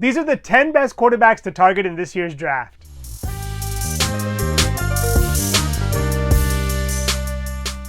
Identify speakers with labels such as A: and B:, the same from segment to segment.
A: These are the 10 best quarterbacks to target in this year's draft.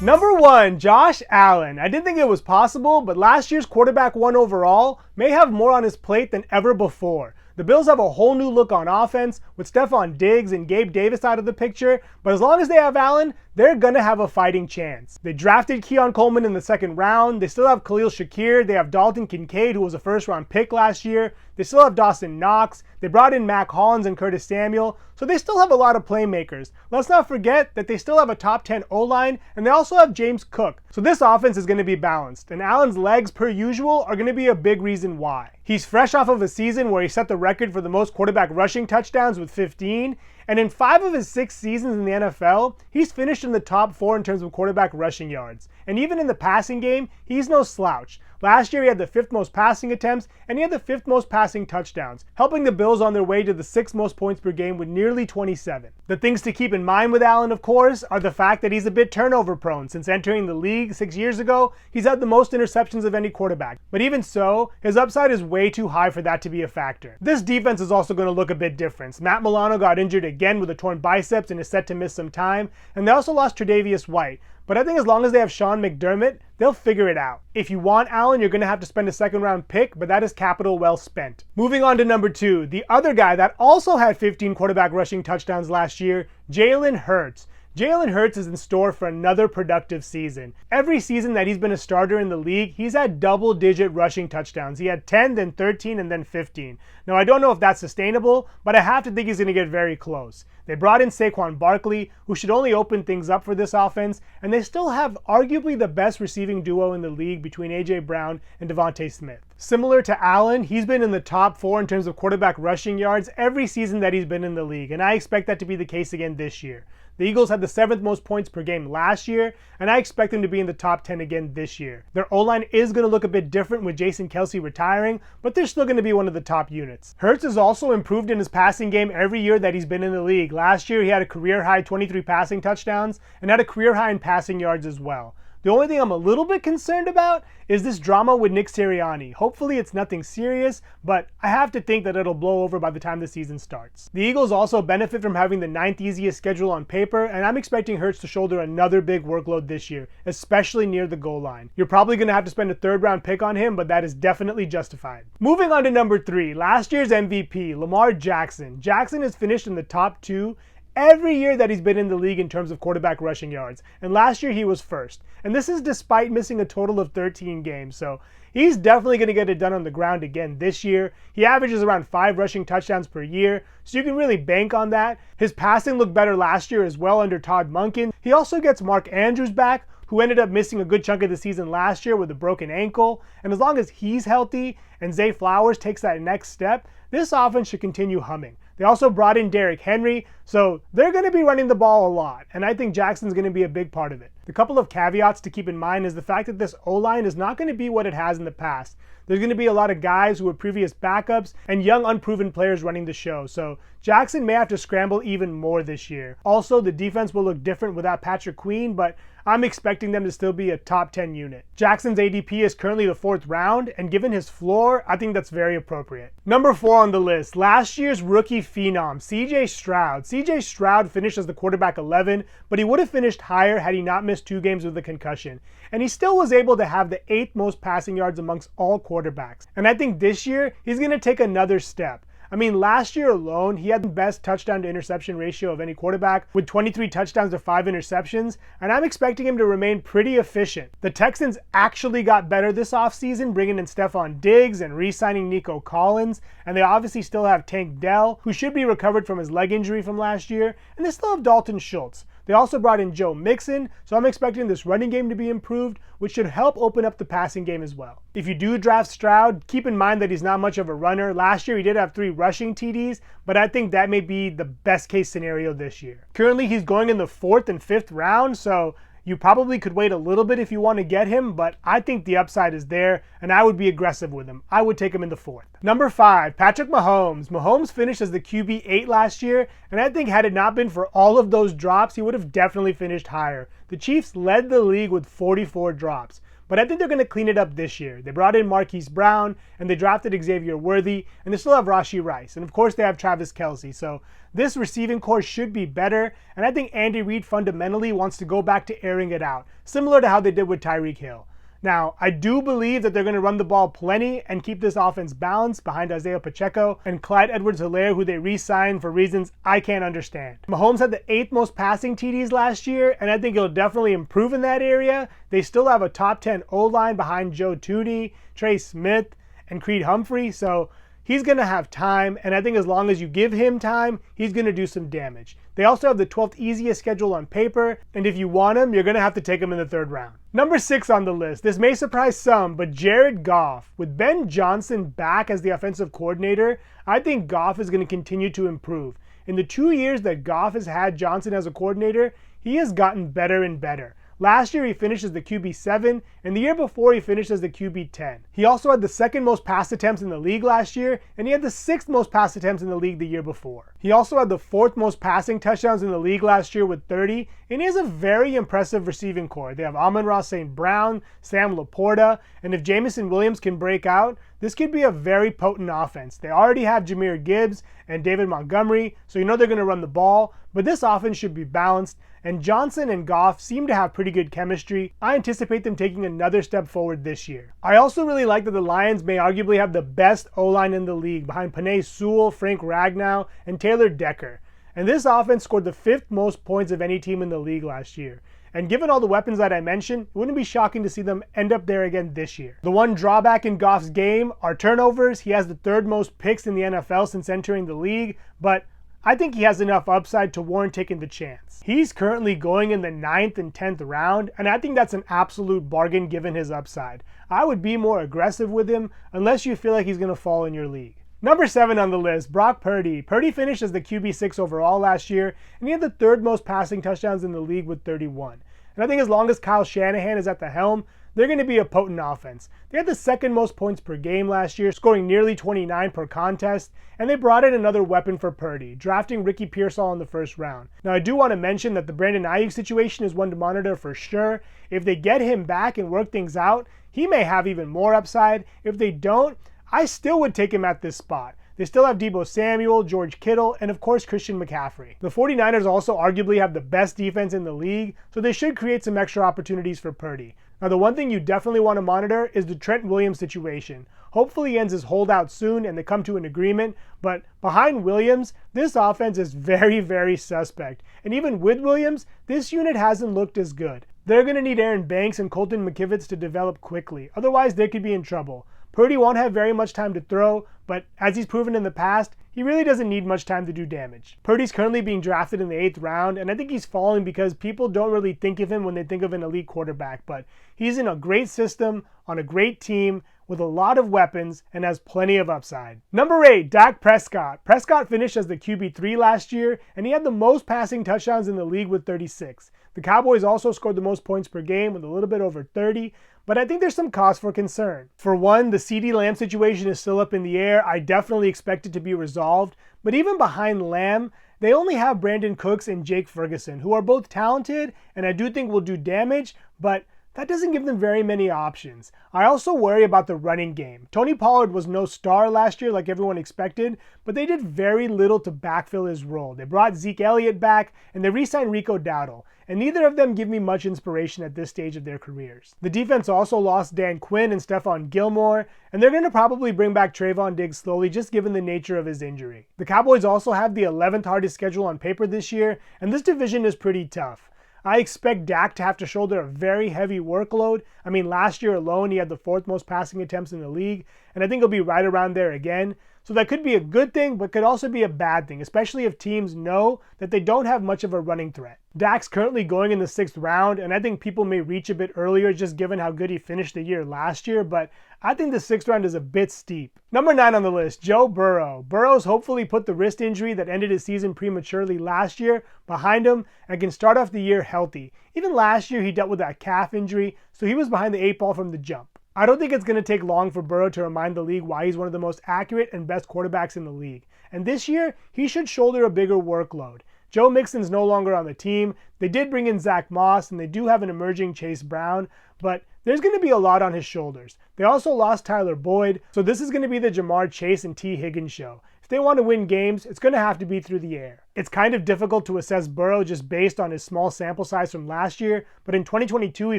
A: Number 1, Josh Allen. I didn't think it was possible, but last year's quarterback 1 overall may have more on his plate than ever before. The Bills have a whole new look on offense with Stephon Diggs and Gabe Davis out of the picture, but as long as they have Allen, they're going to have a fighting chance. They drafted Keon Coleman in the 2nd round. They still have Khalil Shakir. They have Dalton Kincaid, who was a first-round pick last year. They still have Dawson Knox. They brought in Mac Hollins and Curtis Samuel, so they still have a lot of playmakers. Let's not forget that they still have a top 10 O-line, and they also have James Cook. So this offense is going to be balanced, and Allen's legs, per usual, are going to be a big reason why. He's fresh off of a season where he set the record for the most quarterback rushing touchdowns with 15, and in 5 of his 6 seasons in the NFL, he's finished in the top 4 in terms of quarterback rushing yards. And even in the passing game, he's no slouch. Last year, he had the 5th most passing attempts, and he had the 5th most passing touchdowns, helping the Bills on their way to the 6th most points per game with nearly 27. The things to keep in mind with Allen, of course, are the fact that he's a bit turnover prone. Since entering the league 6 years ago, he's had the most interceptions of any quarterback. But even so, his upside is way too high for that to be a factor. This defense is also going to look a bit different. Matt Milano got injured again with a torn biceps and is set to miss some time, and they also lost Tre'Davious White. But I think as long as they have Sean McDermott, they'll figure it out. If you want Allen, you're going to have to spend a 2nd-round pick, but that is capital well spent. Moving on to number 2, the other guy that also had 15 quarterback rushing touchdowns last year, Jaylen Herz. Jaylen Herz is in store for another productive season. Every season that he's been a starter in the league, he's had double-digit rushing touchdowns. He had 10, then 13, and then 15. Now, I don't know if that's sustainable, but I have to think he's going to get very close. They brought in Saquon Barkley, who should only open things up for this offense, and they still have arguably the best receiving duo in the league between A.J. Brown and Devontae Smith. Similar to Allen, he's been in the top 4 in terms of quarterback rushing yards every season that he's been in the league, and I expect that to be the case again this year. The Eagles had the 7th most points per game last year, and I expect them to be in the top 10 again this year. Their O-line is going to look a bit different with Jason Kelce retiring, but they're still going to be one of the top units. Hertz has also improved in his passing game every year that he's been in the league. Last year, he had a career-high 23 passing touchdowns and had a career-high in passing yards as well. The only thing I'm a little bit concerned about is this drama with Nick Sirianni. Hopefully it's nothing serious, but I have to think that it'll blow over by the time the season starts. The Eagles also benefit from having the 9th easiest schedule on paper, and I'm expecting Hertz to shoulder another big workload this year, especially near the goal line. You're probably going to have to spend a 3rd-round pick on him, but that is definitely justified. Moving on to number 3, last year's MVP, Lamar Jackson. Jackson has finished in the top 2 every year that he's been in the league in terms of quarterback rushing yards, and last year he was 1st. And this is despite missing a total of 13 games, so he's definitely going to get it done on the ground again this year. He averages around 5 rushing touchdowns per year, so you can really bank on that. His passing looked better last year as well under Todd Monken. He also gets Mark Andrews back, who ended up missing a good chunk of the season last year with a broken ankle, and as long as he's healthy and Zay Flowers takes that next step, this offense should continue humming. They also brought in Derrick Henry, so they're going to be running the ball a lot, and I think Jackson's going to be a big part of it. The couple of caveats to keep in mind is the fact that this O-line is not going to be what it has in the past. There's going to be a lot of guys who were previous backups and young unproven players running the show, so Jackson may have to scramble even more this year. Also, the defense will look different without Patrick Queen, but I'm expecting them to still be a top 10 unit. Jackson's ADP is currently the 4th round, and given his floor, I think that's very appropriate. Number 4 on the list, last year's rookie phenom, C.J. Stroud. C.J. Stroud finished as the quarterback 11, but he would have finished higher had he not missed 2 games with a concussion. And he still was able to have the 8th most passing yards amongst all quarterbacks. And I think this year, he's going to take another step. I mean, last year alone, he had the best touchdown to interception ratio of any quarterback with 23 touchdowns to 5 interceptions, and I'm expecting him to remain pretty efficient. The Texans actually got better this offseason, bringing in Stephon Diggs and re-signing Nico Collins, and they obviously still have Tank Dell, who should be recovered from his leg injury from last year, and they still have Dalton Schultz. They also brought in Joe Mixon, so I'm expecting this running game to be improved, which should help open up the passing game as well. If you do draft Stroud, keep in mind that he's not much of a runner. Last year he did have 3 rushing TDs, but I think that may be the best case scenario this year. Currently he's going in the 4th and 5th round, so you probably could wait a little bit if you want to get him, but I think the upside is there, and I would be aggressive with him. I would take him in the 4th. Number 5, Patrick Mahomes. Mahomes finished as the QB 8 last year, and I think had it not been for all of those drops, he would have definitely finished higher. The Chiefs led the league with 44 drops. but I think they're going to clean it up this year. They brought in Marquise Brown, and they drafted Xavier Worthy, and they still have Rashee Rice. And of course, they have Travis Kelce. So this receiving core should be better, and I think Andy Reid fundamentally wants to go back to airing it out, similar to how they did with Tyreek Hill. Now, I do believe that they're going to run the ball plenty and keep this offense balanced behind Isaiah Pacheco and Clyde Edwards-Helaire, who they re-signed for reasons I can't understand. Mahomes had the 8th most passing TDs last year, and I think he'll definitely improve in that area. They still have a top 10 O-line behind Joe Thuney, Trey Smith, and Creed Humphrey, so he's going to have time, and I think as long as you give him time, he's going to do some damage. They also have the 12th easiest schedule on paper, and if you want him, you're going to have to take him in the 3rd round. Number 6 on the list. This may surprise some, but Jared Goff. With Ben Johnson back as the offensive coordinator, I think Goff is going to continue to improve. In the 2 years that Goff has had Johnson as a coordinator, he has gotten better and better. Last year, he finished as the QB7, and the year before, he finished as the QB10. He also had the 2nd most pass attempts in the league last year, and he had the 6th most pass attempts in the league the year before. He also had the 4th most passing touchdowns in the league last year with 30, and he has a very impressive receiving core. They have Amon-Ra St. Brown, Sam Laporta, and if Jameson Williams can break out, this could be a very potent offense. They already have Jahmyr Gibbs and David Montgomery, so you know they're going to run the ball, but this offense should be balanced, and Johnson and Goff seem to have pretty good chemistry. I anticipate them taking another step forward this year. I also really like that the Lions may arguably have the best O-line in the league behind Penei Sewell, Frank Ragnow, and Taylor Decker. And this offense scored the 5th most points of any team in the league last year. And given all the weapons that I mentioned, it wouldn't be shocking to see them end up there again this year. The one drawback in Goff's game are turnovers. He has the 3rd most picks in the NFL since entering the league, but I think he has enough upside to warrant taking the chance. He's currently going in the 9th and 10th round, and I think that's an absolute bargain given his upside. I would be more aggressive with him unless you feel like he's going to fall in your league. Number 7 on the list, Brock Purdy. Purdy finished as the QB6 overall last year, and he had the 3rd most passing touchdowns in the league with 31. And I think as long as Kyle Shanahan is at the helm, they're going to be a potent offense. They had the 2nd most points per game last year, scoring nearly 29 per contest, and they brought in another weapon for Purdy, drafting Ricky Pearsall in the 1st round. Now, I do want to mention that the Brandon Ayuk situation is one to monitor for sure. If they get him back and work things out, he may have even more upside. If they don't, I still would take him at this spot. They still have Deebo Samuel, George Kittle, and of course Christian McCaffrey. The 49ers also arguably have the best defense in the league, so they should create some extra opportunities for Purdy. Now, the one thing you definitely want to monitor is the Trent Williams situation. Hopefully he ends his holdout soon and they come to an agreement, but behind Williams, this offense is very, very suspect. And even with Williams, this unit hasn't looked as good. They're going to need Aaron Banks and Colton McKivitz to develop quickly, otherwise they could be in trouble. Purdy won't have very much time to throw, but as he's proven in the past, he really doesn't need much time to do damage. Purdy's currently being drafted in the 8th round, and I think he's falling because people don't really think of him when they think of an elite quarterback, but he's in a great system, on a great team, with a lot of weapons, and has plenty of upside. Number 8, Dak Prescott. Prescott finished as the QB3 last year, and he had the most passing touchdowns in the league with 36. The Cowboys also scored the most points per game with a little bit over 30, but I think there's some cause for concern. For one, the CeeDee Lamb situation is still up in the air. I definitely expect it to be resolved, but even behind Lamb, they only have Brandon Cooks and Jake Ferguson, who are both talented and I do think will do damage, but that doesn't give them very many options. I also worry about the running game. Tony Pollard was no star last year like everyone expected, but they did very little to backfill his role. They brought Zeke Elliott back and they re-signed Rico Dowdle, and neither of them give me much inspiration at this stage of their careers. The defense also lost Dan Quinn and Stephon Gilmore, and they're going to probably bring back Trayvon Diggs slowly just given the nature of his injury. The Cowboys also have the 11th hardest schedule on paper this year, and this division is pretty tough. I expect Dak to have to shoulder a very heavy workload. I mean, last year alone, he had the 4th most passing attempts in the league, and I think he'll be right around there again. So that could be a good thing, but could also be a bad thing, especially if teams know that they don't have much of a running threat. Dak's currently going in the 6th round, and I think people may reach a bit earlier just given how good he finished the year last year, but I think the 6th round is a bit steep. Number 9 on the list, Joe Burrow. Burrow's hopefully put the wrist injury that ended his season prematurely last year behind him and can start off the year healthy. Even last year, he dealt with that calf injury, so he was behind the 8 ball from the jump. I don't think it's going to take long for Burrow to remind the league why he's one of the most accurate and best quarterbacks in the league. And this year, he should shoulder a bigger workload. Joe Mixon's no longer on the team. They did bring in Zach Moss, and they do have an emerging Chase Brown, but there's going to be a lot on his shoulders. They also lost Tyler Boyd, so this is going to be the Jamar Chase and T. Higgins show. If they want to win games, it's going to have to be through the air. It's kind of difficult to assess Burrow just based on his small sample size from last year, but in 2022 he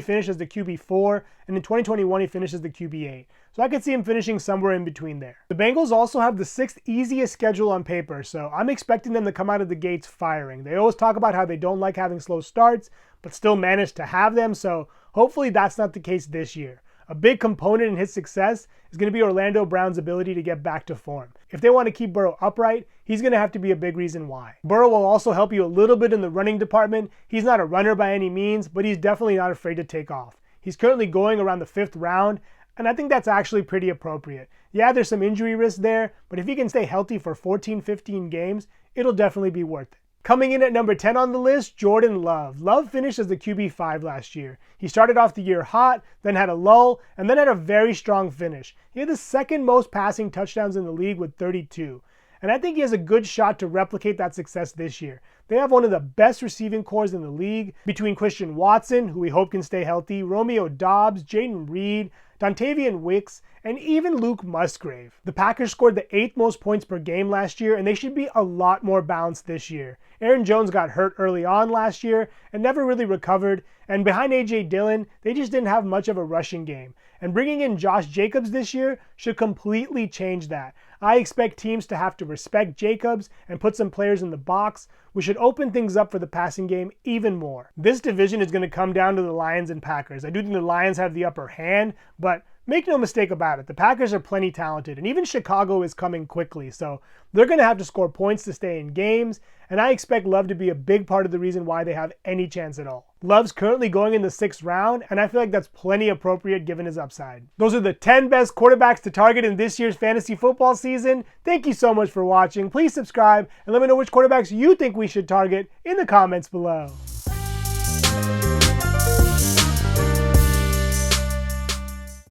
A: finished as the QB4, and in 2021 he finished as the QB8. So I could see him finishing somewhere in between there. The Bengals also have the 6th easiest schedule on paper, so I'm expecting them to come out of the gates firing. They always talk about how they don't like having slow starts, but still manage to have them, so hopefully that's not the case this year. A big component in his success is going to be Orlando Brown's ability to get back to form. If they want to keep Burrow upright, he's going to have to be a big reason why. Burrow will also help you a little bit in the running department. He's not a runner by any means, but he's definitely not afraid to take off. He's currently going around the 5th round, and I think that's actually pretty appropriate. Yeah, there's some injury risk there, but if he can stay healthy for 14-15 games, it'll definitely be worth it. Coming in at number 10 on the list, Jordan Love. Love finished as the QB5 last year. He started off the year hot, then had a lull, and then had a very strong finish. He had the 2nd most passing touchdowns in the league with 32. And I think he has a good shot to replicate that success this year. They have one of the best receiving corps in the league between Christian Watson, who we hope can stay healthy, Romeo Doubs, Jaden Reed, Dontavian Wicks, and even Luke Musgrave. The Packers scored the 8th most points per game last year, and they should be a lot more balanced this year. Aaron Jones got hurt early on last year and never really recovered, and behind A.J. Dillon, they just didn't have much of a rushing game. And bringing in Josh Jacobs this year should completely change that. I expect teams to have to respect Jacobs and put some players in the box, which should open things up for the passing game even more. This division is going to come down to the Lions and Packers. I do think the Lions have the upper hand, but make no mistake about it, the Packers are plenty talented, and even Chicago is coming quickly, so they're going to have to score points to stay in games, and I expect Love to be a big part of the reason why they have any chance at all. Love's currently going in the 6th round, and I feel like that's plenty appropriate given his upside. Those are the 10 best quarterbacks to target in this year's fantasy football season. Thank you so much for watching. Please subscribe, and let me know which quarterbacks you think we should target in the comments below.